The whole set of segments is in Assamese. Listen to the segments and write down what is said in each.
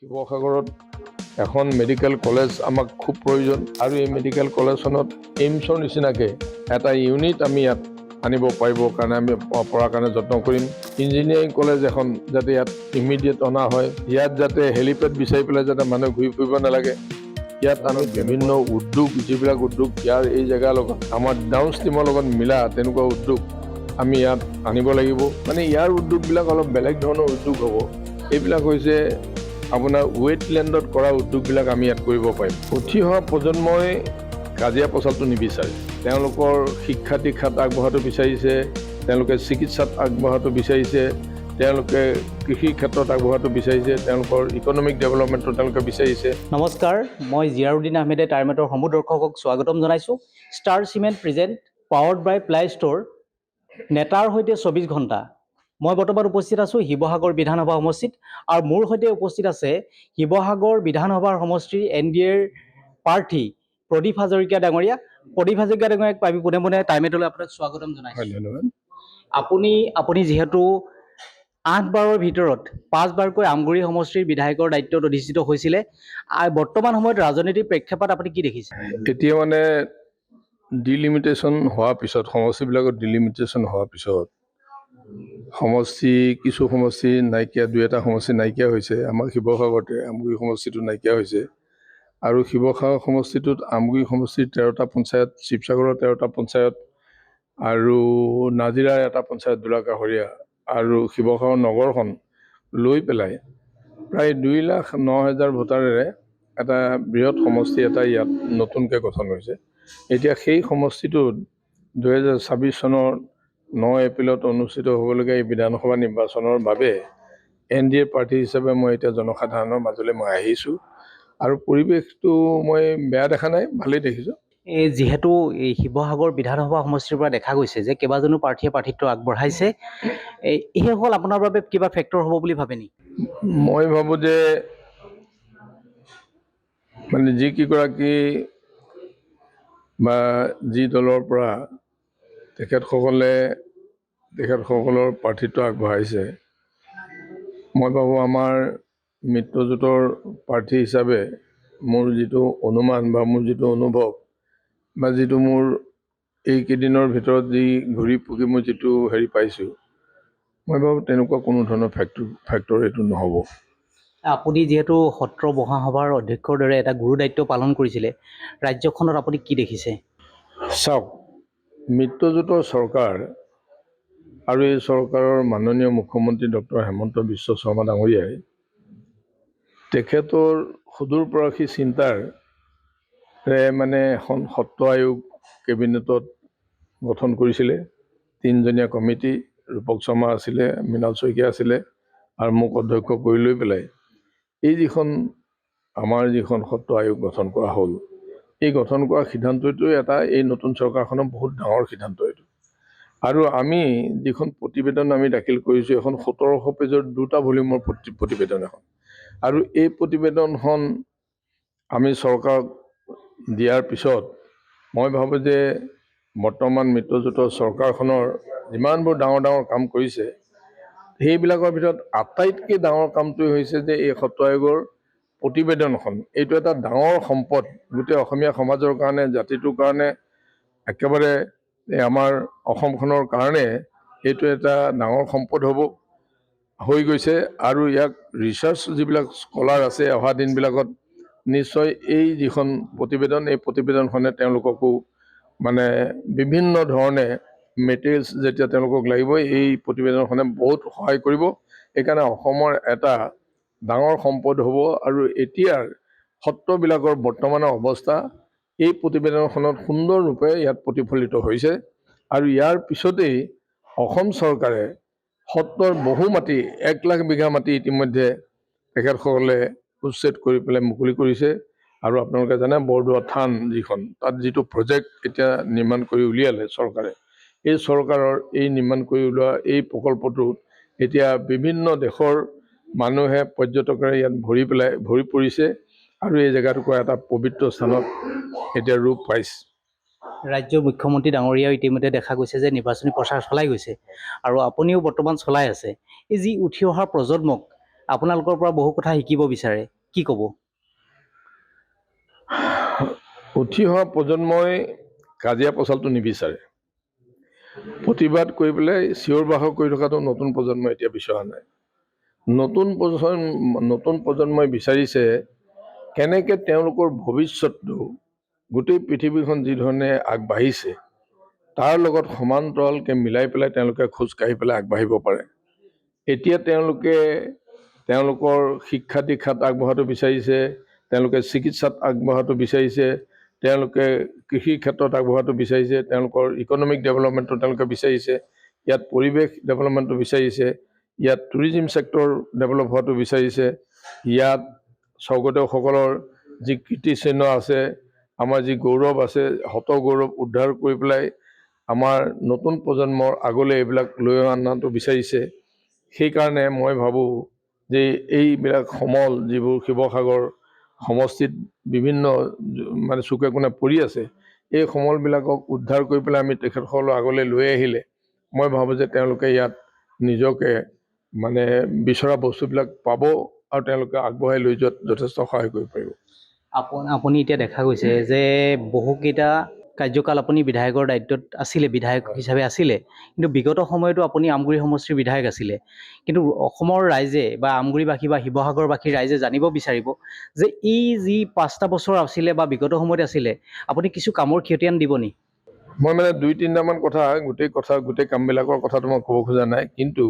শিৱসাগৰত এখন মেডিকেল কলেজ আমাক খুব প্ৰয়োজন আৰু এই মেডিকেল কলেজখনত এইমছৰ নিচিনাকৈ এটা ইউনিট আমি ইয়াত আনিব পাৰিবৰ কাৰণে আমি পৰাৰ কাৰণে যত্ন কৰিম। ইঞ্জিনিয়াৰিং কলেজ এখন যাতে ইয়াত ইমিডিয়েট অনা হয়, ইয়াত যাতে হেলিপেড বিচাৰি পেলাই যাতে মানুহে ঘূৰি ফুৰিব নালাগে। ইয়াত আমি বিভিন্ন উদ্যোগ, যিবিলাক উদ্যোগ ইয়াৰ এই জেগাৰ লগত আমাৰ ডাউন ষ্ট্ৰীমৰ লগত মিলা তেনেকুৱা উদ্যোগ আমি ইয়াত আনিব লাগিব। মানে ইয়াৰ উদ্যোগবিলাক অলপ বেলেগ ধৰণৰ উদ্যোগ হ'ব। এইবিলাক হৈছে আপোনাৰ ৱেটলেণ্ডত কৰা উদ্যোগবিলাক আমি ইয়াত কৰিব পাৰিম। উঠি অহা প্ৰজন্মই কাজিয়া পচালটো নিবিচাৰে। তেওঁলোকৰ শিক্ষা দীক্ষাত আগবঢ়াটো বিচাৰিছে, তেওঁলোকে চিকিৎসাত আগবঢ়াটো বিচাৰিছে, তেওঁলোকে কৃষি ক্ষেত্ৰত আগবঢ়াটো বিচাৰিছে, তেওঁলোকৰ ইকনমিক ডেভেলপমেণ্টটো তেওঁলোকে বিচাৰিছে। নমস্কাৰ, মই জিয়াৰুদ্দিন আহমেদে টাইমেটৰ সমূহ দৰ্শকক স্বাগতম জনাইছোঁ। ষ্টাৰ চিমেণ্ট প্ৰেজেণ্ট পাৱাৰ্ড বাই প্লাই ষ্ট'ৰ নেতাৰ সৈতে 24 ঘণ্টা। মই বৰ্তমান উপস্থিত আছোঁ শিৱসাগৰ বিধানসভা সমষ্টিত আৰু মোৰ সৈতে উপস্থিত আছে শিৱসাগৰ বিধানসভাৰ সমষ্টিৰ NDAৰ প্ৰাৰ্থী প্ৰদীপ হাজৰিকা ডাঙৰীয়া। প্ৰদীপ হাজৰিকা ডাঙৰীয়াক পাবি পোনে পোনে টাইমেটলৈ আপোনাক স্বাগতম জনাইছোঁ। ধন্যবাদ। আপুনি যিহেতু 8 বাৰৰ ভিতৰত 5 বাৰকৈ আমগুৰি সমষ্টিৰ বিধায়কৰ দায়িত্বত অধিষ্ঠিত হৈছিলে, বৰ্তমান সময়ত ৰাজনীতিৰ প্ৰেক্ষাপট আপুনি কি দেখিছে? এতিয়া মানে ডিলিমিটেশ্যন হোৱাৰ পিছত, সমষ্টিবিলাকত ডিলিমিটেশ্যন হোৱাৰ পিছত কিছু সমষ্টি নাইকিয়া, 2-এটা সমষ্টি নাইকিয়া হৈছে। আমাৰ শিৱসাগৰতে আমগুৰি সমষ্টিটো নাইকিয়া হৈছে আৰু শিৱসাগৰ সমষ্টিটোত আমগুৰি সমষ্টিৰ 13টা পঞ্চায়ত, শিৱসাগৰৰ 13টা পঞ্চায়ত আৰু নাজিৰাৰ এটা পঞ্চায়ত দুলাকাষৰীয়া আৰু শিৱসাগৰ নগৰখন লৈ পেলাই প্ৰায় 2,09,000 ভোটাৰেৰে এটা বৃহৎ সমষ্টি এটা ইয়াত নতুনকৈ গঠন হৈছে। এতিয়া সেই সমষ্টিটোত 2026 চনৰ 9 এপ্ৰিলত অনুষ্ঠিত হ'বলগীয়া এই বিধানসভা নিৰ্বাচনৰ বাবে NDA প্ৰাৰ্থী হিচাপে মই এতিয়া জনসাধাৰণৰ মাজলৈ মই আহিছোঁ আৰু পৰিৱেশটো মই বেয়া দেখা নাই, ভালেই দেখিছোঁ। যিহেতু এই শিৱসাগৰ বিধানসভা সমষ্টিৰ পৰা দেখা গৈছে যে কেইবাজনো প্ৰাৰ্থীয়ে প্ৰাৰ্থিত্ব আগবঢ়াইছে, এইসকল আপোনাৰ বাবে কিবা ফেক্টৰ হ'ব বুলি ভাবে নেকি? মই ভাবোঁ যে মানে যিকেইগৰাকী বা যি দলৰ পৰা তেখেতসকলৰ প্ৰাৰ্থিত্ব আগবঢ়াইছে, মই ভাবোঁ আমাৰ মিত্ৰজোঁটৰ প্ৰাৰ্থী হিচাপে মোৰ যিটো অনুমান বা মোৰ যিটো অনুভৱ বা যিটো মোৰ এইকেইদিনৰ ভিতৰত যি ঘূৰি পকি মই যিটো পাইছোঁ, মই ভাবোঁ তেনেকুৱা কোনো ধৰণৰ ফেক্টৰ এইটো নহ'ব। আপুনি যিহেতু সত্ৰ মহাসভাৰ অধ্যক্ষৰ দৰে এটা গুৰু দায়িত্ব পালন কৰিছিলে, ৰাজ্যখনত আপুনি কি দেখিছে? চাওক, মিত্ৰজোঁটৰ চৰকাৰ আৰু এই চৰকাৰৰ মাননীয় মুখ্যমন্ত্ৰী ডক্টৰ হেমন্ত বিশ্ব শৰ্মা ডাঙৰীয়াই তেখেতৰ সুদূৰপ্ৰসাৰী চিন্তাৰে মানে এখন সত্ৰ আয়োগ কেবিনেটত গঠন কৰিছিলে। 3জনীয়া কমিটি, ৰূপক শৰ্মা আছিলে, মৃণাল শইকীয়া আছিলে আৰু মোক অধ্যক্ষ কৰি লৈ পেলাই আমাৰ যিখন সত্ৰ আয়োগ গঠন কৰা হ'ল, এই গঠন কৰা সিদ্ধান্তটোৱে এই নতুন চৰকাৰখনৰ বহুত ডাঙৰ সিদ্ধান্ত এইটো। আৰু আমি যিখন প্ৰতিবেদন আমি দাখিল কৰিছোঁ, এখন 1700 পেজৰ 2টা ভলিউমৰ প্ৰতিবেদন এখন, আৰু এই প্ৰতিবেদনখন আমি চৰকাৰক দিয়াৰ পিছত মই ভাবোঁ যে বৰ্তমান মিত্ৰজোঁটৰ চৰকাৰখনৰ যিমানবোৰ ডাঙৰ ডাঙৰ কাম কৰিছে, সেইবিলাকৰ ভিতৰত আটাইতকৈ ডাঙৰ কামটোৱে হৈছে যে এই সত্ৰ আয়োগৰ প্ৰতিবেদনখন, এইটো এটা ডাঙৰ সম্পদ গোটেই অসমীয়া সমাজৰ কাৰণে, জাতিটোৰ কাৰণে, একেবাৰে আমাৰ অসমখনৰ কাৰণে এইটো এটা ডাঙৰ সম্পদ হৈ গৈছে। আৰু ইয়াক ৰিচাৰ্চ যিবিলাক স্কলাৰ আছে অহা দিনবিলাকত নিশ্চয় এই যিখন প্ৰতিবেদন, এই প্ৰতিবেদনখনে তেওঁলোককো মানে বিভিন্ন ধৰণে মেটেৰিয়েলছ যেতিয়া তেওঁলোকক লাগিব, এই প্ৰতিবেদনখনে বহুত সহায় কৰিব। সেইকাৰণে অসমৰ এটা ডাঙৰ সম্পদ হ'ব। আৰু এতিয়াৰ সত্ৰবিলাকৰ বৰ্তমানৰ অৱস্থা এই প্ৰতিবেদনখনত সুন্দৰৰূপে ইয়াত প্ৰতিফলিত হৈছে। আৰু ইয়াৰ পিছতেই অসম চৰকাৰে সত্ৰৰ বহু মাটি, 1 লাখ বিঘা মাটি ইতিমধ্যে তেখেতসকলে উচ্ছেদ কৰি পেলাই মুকলি কৰিছে। আৰু আপোনালোকে জানে বৰদোৱা থান যিখন, তাত যিটো প্ৰজেক্ট এতিয়া নিৰ্মাণ কৰি উলিয়ালে চৰকাৰে, এই চৰকাৰৰ এই নিৰ্মাণ কৰি উলিওৱা এই প্ৰকল্পটোত এতিয়া বিভিন্ন দেশৰ মানুহে, পৰ্যটকেৰে ইয়াত ভৰি পৰিছে আৰু এই জেগাটুকুৰা এটা পবিত্ৰ স্থানত এতিয়া ৰূপ পাইছে। ৰাজ্যৰ মুখ্যমন্ত্ৰী ডাঙৰীয়াও ইতিমধ্যে দেখা গৈছে যে নিৰ্বাচনী প্ৰচাৰ চলাই গৈছে আৰু আপুনিও বৰ্তমান চলাই আছে। এই যি উঠি অহা প্ৰজন্মক আপোনালোকৰ পৰা বহু কথা শিকিব বিচাৰে, কি ক'ব? উঠি অহা প্ৰজন্মই কাজিয়া পচালটো নিবিচাৰে। প্ৰতিবাদ কৰি পেলাই চিঞৰ বাখৰ কৰি থকাটো নতুন প্ৰজন্মই এতিয়া বিচৰা নাই। নতুন প্ৰজন্মই বিচাৰিছে কেনেকৈ তেওঁলোকৰ ভৱিষ্যতটো গোটেই পৃথিৱীখন যি ধৰণে আগবাঢ়িছে তাৰ লগত সমান্তৰালকৈ মিলাই পেলাই তেওঁলোকে খোজকাঢ়ি পেলাই আগবাঢ়িব পাৰে। এতিয়া তেওঁলোকে তেওঁলোকৰ শিক্ষা দীক্ষাত আগবঢ়াটো বিচাৰিছে, তেওঁলোকে চিকিৎসাত আগবঢ়াটো বিচাৰিছে, তেওঁলোকে কৃষি ক্ষেত্ৰত আগবঢ়াটো বিচাৰিছে, তেওঁলোকৰ ইকনমিক ডেভেলপমেণ্টটো তেওঁলোকে বিচাৰিছে, ইয়াত পৰিৱেশ ডেভেলপমেণ্টটো বিচাৰিছে, ইয়াত টুৰিজিম ছেক্টৰ ডেভেলপ হোৱাটো বিচাৰিছে, ইয়াত স্বৰ্গদেউসকলৰ যি কীৰ্তিচিহ্ন আছে, আমাৰ যি গৌৰৱ আছে, হত গৌৰৱ উদ্ধাৰ কৰি পেলাই আমাৰ নতুন প্ৰজন্মৰ আগলৈ এইবিলাক লৈ অনাটো বিচাৰিছে। সেইকাৰণে মই ভাবোঁ যে এইবিলাক সমল যিবোৰ শিৱসাগৰ সমষ্টিত বিভিন্ন মানে চুকে কোণে পৰি আছে, এই সমলবিলাকক উদ্ধাৰ কৰি পেলাই আমি তেখেতসকলৰ আগলৈ লৈ আহিলে মই ভাবোঁ যে তেওঁলোকে ইয়াত নিজকে মানে বিচৰা বস্তুবিলাক পাব আৰু তেওঁলোকে আগবঢ়াই লৈ যোৱাত যথেষ্ট সহায় কৰিব পাৰিব। আপুনি এতিয়া দেখা গৈছে যে বহুকেইটা কাৰ্যকাল আপুনি বিধায়কৰ দায়িত্বত আছিলে, বিধায়ক হিচাপে আছিলে, কিন্তু বিগত সময়তো আপুনি আমগুৰি সমষ্টিৰ বিধায়ক আছিলে। কিন্তু অসমৰ ৰাইজে বা আমগুৰিবাসী বা শিৱসাগৰবাসী ৰাইজে জানিব বিচাৰিব যে এই যি 5টা বছৰ আছিলে বা বিগত সময়ত আছিলে, আপুনি কিছু কামৰ খতিয়ান দিব নি? মই মানে 2-3টামান কথা গোটেই কামবিলাকৰ কথাটো মই ক'ব খোজা নাই, কিন্তু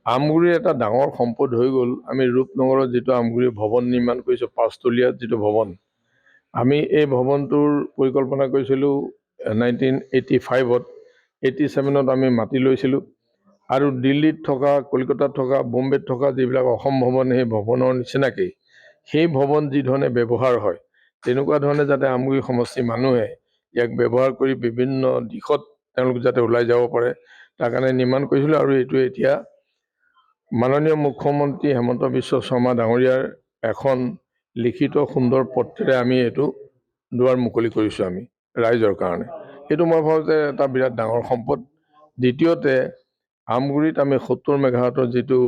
আমগুৰিৰ এটা ডাঙৰ সম্পদ হৈ গ'ল আমি ৰূপনগৰত যিটো আমগুৰি ভৱন নিৰ্মাণ কৰিছোঁ, 5তলীয়া যিটো ভৱন, আমি এই ভৱনটোৰ পৰিকল্পনা কৰিছিলোঁ 1985-ত, 87-ত আমি মাটি লৈছিলোঁ আৰু দিল্লীত থকা, কলকাতাত থকা, বম্বেত থকা যিবিলাক অসম ভৱন, সেই ভৱনৰ নিচিনাকেই সেই ভৱন যি ধৰণে ব্যৱহাৰ হয় তেনেকুৱা ধৰণে যাতে আমগুৰি সমষ্টিৰ মানুহে ইয়াক ব্যৱহাৰ কৰি বিভিন্ন দিশত তেওঁলোক যাতে ওলাই যাব পাৰে তাৰ কাৰণে নিৰ্মাণ কৰিছিলোঁ। আৰু এইটো এতিয়া মাননীয় মুখ্যমন্ত্ৰী হেমন্ত বিশ্ব শৰ্মা ডাঙৰীয়াৰ এখন লিখিত সুন্দৰ পত্ৰেৰে আমি এইটো দুৱাৰ মুকলি কৰিছোঁ আমি ৰাইজৰ কাৰণে। এইটো মই ভাবোঁ যে এটা বিৰাট ডাঙৰ সম্পদ। দ্বিতীয়তে আমগুৰিত আমি 70 মেগাৱাটৰ যিটো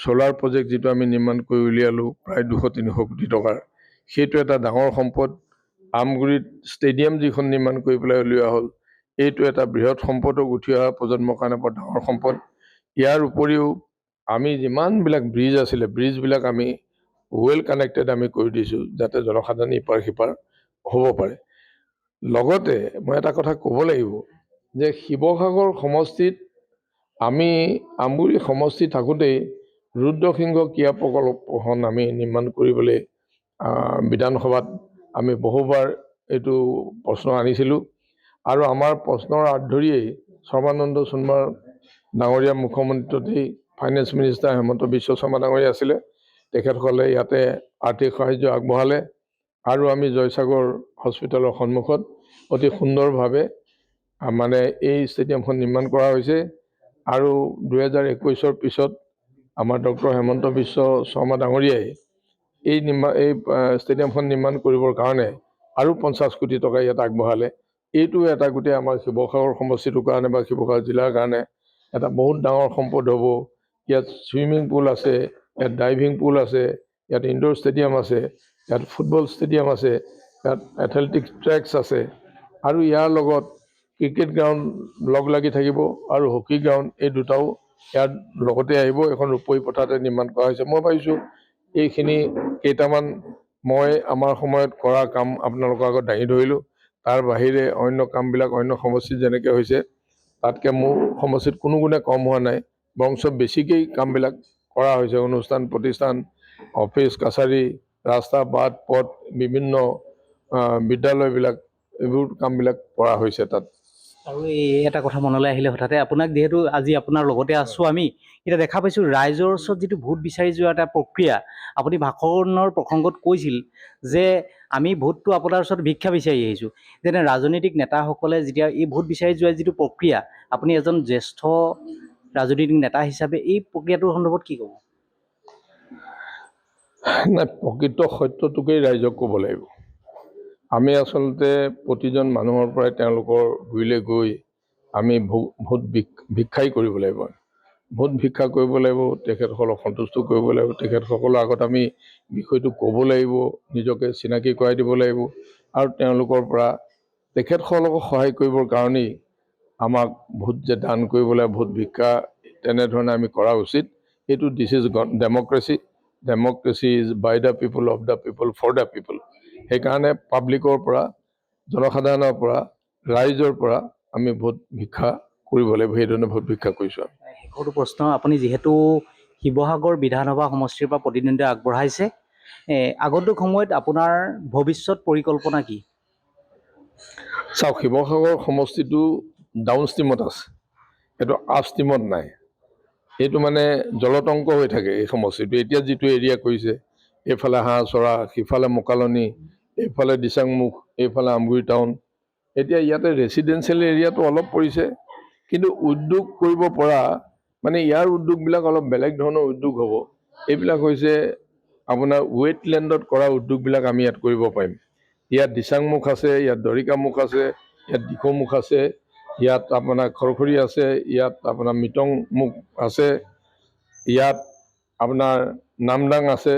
ছ'লাৰ প্ৰজেক্ট যিটো আমি নিৰ্মাণ কৰি উলিয়ালোঁ প্ৰায় 200-300 কোটি টকাৰ, সেইটো এটা ডাঙৰ সম্পদ। আমগুৰিত ষ্টেডিয়াম যিখন নিৰ্মাণ কৰি পেলাই উলিওৱা হ'ল, এইটো এটা বৃহৎ সম্পদক উঠি অহা প্ৰজন্মৰ কাৰণে বৰ ডাঙৰ সম্পদ। ইয়াৰ উপৰিও আমি যিমানবিলাক ব্ৰিজ আছিলে, ব্ৰিজবিলাক আমি ৱেল কানেক্টেড আমি কৰি দিছোঁ যাতে জনসাধাৰণ ইপাৰ সিপাৰ হ'ব পাৰে। লগতে মই এটা কথা ক'ব লাগিব যে শিৱসাগৰ সমষ্টিত আমি আমগুৰি সমষ্টি থাকোঁতেই ৰুদ্ৰসিংহ ক্ৰীড়া প্ৰকল্পখন আমি নিৰ্মাণ কৰিবলৈ বিধানসভাত আমি বহুবাৰ এইটো প্ৰশ্ন আনিছিলোঁ আৰু আমাৰ প্ৰশ্নৰ আঁত ধৰিয়েই সৰ্বানন্দ সোণোৱাল ডাঙৰীয়া মুখ্যমন্ত্ৰীতেই ফাইনেন্স মিনিষ্টাৰ হেমন্ত বিশ্ব শৰ্মা ডাঙৰীয়া আছিলে, তেখেতসকলে ইয়াতে আৰ্থিক সাহাৰ্য আগবঢ়ালে আৰু আমি জয়সাগৰ হস্পিটেলৰ সন্মুখত অতি সুন্দৰভাৱে মানে এই ষ্টেডিয়ামখন নিৰ্মাণ কৰা হৈছে। আৰু 2021-ৰ পিছত আমাৰ ডক্টৰ হেমন্ত বিশ্ব শৰ্মা ডাঙৰীয়াই এই ষ্টেডিয়ামখন নিৰ্মাণ কৰিবৰ কাৰণে আৰু 50 কোটি টকা ইয়াত আগবঢ়ালে। এইটো এটা গোটেই আমাৰ শিৱসাগৰ সমষ্টিটোৰ কাৰণে বা শিৱসাগৰ জিলাৰ কাৰণে এটা বহুত ডাঙৰ সম্পদ হ'ব। ইয়াত ছুইমিং পুল আছে, ইয়াত ডাইভিং পুল আছে, ইয়াত ইনডোৰ ষ্টেডিয়াম আছে, ইয়াত ফুটবল ষ্টেডিয়াম আছে, ইয়াত এথলেটিক্স ট্ৰেকছ আছে আৰু ইয়াৰ লগত ক্ৰিকেট গ্ৰাউণ্ড লগ লাগি থাকিব আৰু হকী গ্ৰাউণ্ড, এই দুটাও ইয়াত লগতে আহিব। এখন ৰূপহী পথাৰতে নিৰ্মাণ কৰা হৈছে। মই ভাবিছোঁ এইখিনি কেইটামান মই আমাৰ সময়ত কৰা কাম আপোনালোকৰ আগত দাঙি ধৰিলোঁ। তাৰ বাহিৰে অন্য কামবিলাক অন্য সমষ্টিত যেনেকৈ হৈছে তাতকৈ মোৰ সমষ্টিত কোনো গুণে কম হোৱা নাই, বৰঞ্চ বেছিকেই কামবিলাক কৰা হৈছে। অনুষ্ঠান প্ৰতিষ্ঠান, অফিচ কাছাৰী, ৰাস্তা বাট পথ, বিভিন্ন বিদ্যালয়বিলাক, এইবোৰ কামবিলাক কৰা হৈছে তাত। আৰু এই এটা কথা মনলৈ আহিলে হঠাতে, আপোনাক যিহেতু আজি আপোনাৰ লগতে আছোঁ আমি, এতিয়া দেখা পাইছোঁ ৰাইজৰ ওচৰত যিটো ভোট বিচাৰি যোৱা এটা প্ৰক্ৰিয়া, আপুনি ভাষণৰ প্ৰসংগত কৈছিল যে আমি ভোটটো আপোনাৰ ওচৰত ভিক্ষা বিচাৰি আহিছোঁ। যেনে ৰাজনৈতিক নেতাসকলে যেতিয়া এই ভোট বিচাৰি যোৱাৰ যিটো প্ৰক্ৰিয়া, আপুনি এজন জ্যেষ্ঠ ৰাজনৈতিক নেতা হিচাপে এই প্ৰক্ৰিয়াটোৰ সন্দৰ্ভত কি ক'ব? নাই, প্ৰকৃত সত্যটোকেই ৰাইজক ক'ব লাগিব। আমি আচলতে প্ৰতিজন মানুহৰ পৰাই তেওঁলোকৰ গুৰিলৈ গৈ আমি ভোট ভিক্ষাই কৰিব লাগিব। ভোট ভিক্ষা কৰিব লাগিব, তেখেতসকলক সন্তুষ্ট কৰিব লাগিব, তেখেতসকলৰ আগত আমি বিষয়টো ক'ব লাগিব, নিজকে চিনাকি কৰাই দিব লাগিব আৰু তেওঁলোকৰ পৰা তেখেতসকলক সহায় কৰিবৰ কাৰণেই আমাক ভোট যে দান কৰিব লাগে, ভোট ভিক্ষা তেনেধৰণে আমি কৰা উচিত। এইটো this is democracy. Democracy is by the people, of the people, for the people. সেইকাৰণে পাব্লিকৰ পৰা, জনসাধাৰণৰ পৰা, ৰাইজৰ পৰা আমি ভোট ভিক্ষা কৰিব লাগিব। সেইধৰণে ভোট ভিক্ষা কৰিছোঁ আমি। শেষৰটো প্ৰশ্ন, আপুনি যিহেতু শিৱসাগৰ বিধানসভা সমষ্টিৰ পৰা প্ৰতিদ্বন্দ্বিতা আগবঢ়াইছে, আগন্তুক সময়ত আপোনাৰ ভৱিষ্যত পৰিকল্পনা কি? চাওক, শিৱসাগৰ সমষ্টিটো ডাউন ষ্ট্ৰীমত আছে, এইটো আপ ষ্ট্ৰীমত নাই। এইটো মানে জলতংক হৈ থাকে এই সমষ্টিটো। এতিয়া যিটো এৰিয়া কৰিছে, এইফালে হাঁহচৰা, সিফালে মোকালনি, এইফালে দিচাংমুখ, এইফালে আমগুৰি টাউন। এতিয়া ইয়াতে ৰেচিডেঞ্চিয়েল এৰিয়াটো অলপ পৰিছে, কিন্তু উদ্যোগ কৰিব পৰা মানে ইয়াৰ উদ্যোগবিলাক অলপ বেলেগ ধৰণৰ উদ্যোগ হ'ব। এইবিলাক হৈছে আপোনাৰ ৱেটলেণ্ডত কৰা উদ্যোগবিলাক আমি ইয়াত কৰিব পাৰিম। ইয়াত দিচাংমুখ আছে, ইয়াত দৰিকামুখ আছে, ইয়াত দিখৌমুখ আছে, ইয়াত আপোনাৰ খৰখৰী আছে, ইয়াত আপোনাৰ মিটংমুখ আছে, ইয়াত আপোনাৰ নামদাং আছে,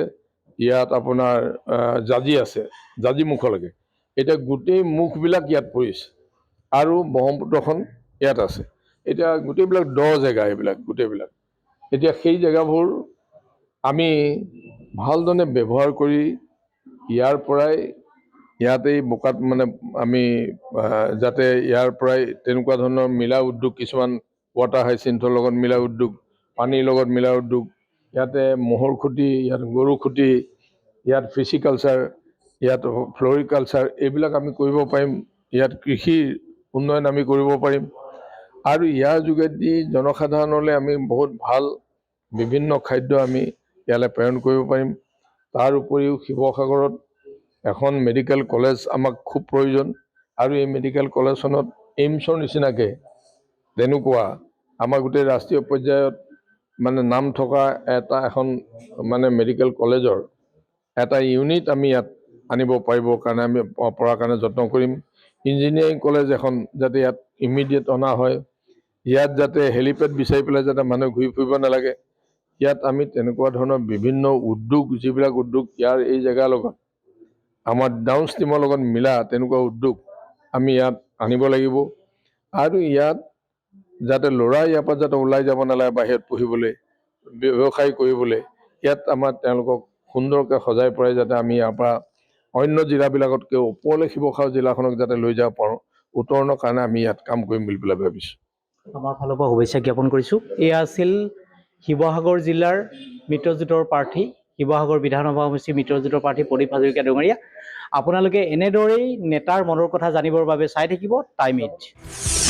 ইয়াত আপোনাৰ জাজি আছে, জাজিমুখলৈকে। এতিয়া গোটেই মুখবিলাক ইয়াত পৰিছে আৰু ব্ৰহ্মপুত্ৰখন ইয়াত আছে। এতিয়া গোটেইবিলাক দ জেগা, এইবিলাক গোটেইবিলাক। এতিয়া সেই জেগাবোৰ আমি ভালধৰণে ব্যৱহাৰ কৰি ইয়াৰ পৰাই ইয়াতেই বোকাত মানে আমি যাতে ইয়াৰ পৰাই তেনেকুৱা ধৰণৰ মিলা উদ্যোগ কিছুমান, ৱাটাৰ হাইচিন্থৰ লগত মিলা উদ্যোগ, পানীৰ লগত মিলা উদ্যোগ, ইয়াতে ম'হৰ খুঁটি, ইয়াত গৰু খুঁটি, ইয়াত ফিচিকালচাৰ, ইয়াত ফ্লৰিকালচাৰ, এইবিলাক আমি কৰিব পাৰিম। ইয়াত কৃষিৰ উন্নয়ন আমি কৰিব পাৰিম আৰু ইয়াৰ যোগেদি জনসাধাৰণলৈ আমি বহুত ভাল বিভিন্ন খাদ্য আমি ইয়ালৈ প্ৰেৰণ কৰিব পাৰিম। তাৰ উপৰিও শিৱসাগৰত এখন মেডিকেল কলেজ আমাক খুব প্ৰয়োজন আৰু এই মেডিকেল কলেজখনত এইমছৰ নিচিনাকৈ তেনেকুৱা আমাৰ গোটেই ৰাষ্ট্ৰীয় পৰ্যায়ত মানে নাম থকা এখন মানে মেডিকেল কলেজৰ এটা ইউনিট আমি ইয়াত আনিব পাৰিবৰ কাৰণে আমি পৰাৰ কাৰণে যত্ন কৰিম। ইঞ্জিনিয়াৰিং কলেজ এখন যাতে ইয়াত ইমিডিয়েট অনা হয়, ইয়াত যাতে হেলিপেড বিচাৰি পেলাই যাতে মানুহে ঘূৰি ফুৰিব নালাগে। ইয়াত আমি তেনেকুৱা ধৰণৰ বিভিন্ন উদ্যোগ, যিবিলাক উদ্যোগ ইয়াৰ এই জেগাৰ লগত আমাৰ ডাউন ষ্ট্ৰীমৰ লগত মিলা তেনেকুৱা উদ্যোগ আমি ইয়াত আনিব লাগিব আৰু ইয়াত যাতে ল'ৰা ইয়াৰ পৰা যাতে ওলাই যাব নালাগে বাহিৰত পঢ়িবলৈ, ব্যৱসায় কৰিবলৈ। ইয়াত আমাৰ তেওঁলোকক সুন্দৰকৈ সজাই পৰাই যাতে আমি ইয়াৰ পৰা অন্য জিলাবিলাকতকৈ ওপৰলৈ শিৱসাগৰ জিলাখনক যাতে লৈ যাব পাৰোঁ, উত্তৰণৰ কাৰণে আমি ইয়াত কাম কৰিম বুলি পেলাই ভাবিছোঁ। আমাৰ ফালৰ পৰা শুভেচ্ছা জ্ঞাপন কৰিছোঁ। এয়া আছিল শিৱসাগৰ জিলাৰ মিত্ৰজোঁটৰ প্ৰাৰ্থী, শিৱসাগৰ বিধানসভা সমষ্টিৰ মিত্ৰজোঁটৰ প্ৰাৰ্থী প্ৰদীপ হাজৰিকা ডঙৰীয়া। আপোনালোকে এনেদৰেই নেতাৰ মনৰ কথা জানিবৰ বাবে চাই থাকিব টাইম 8।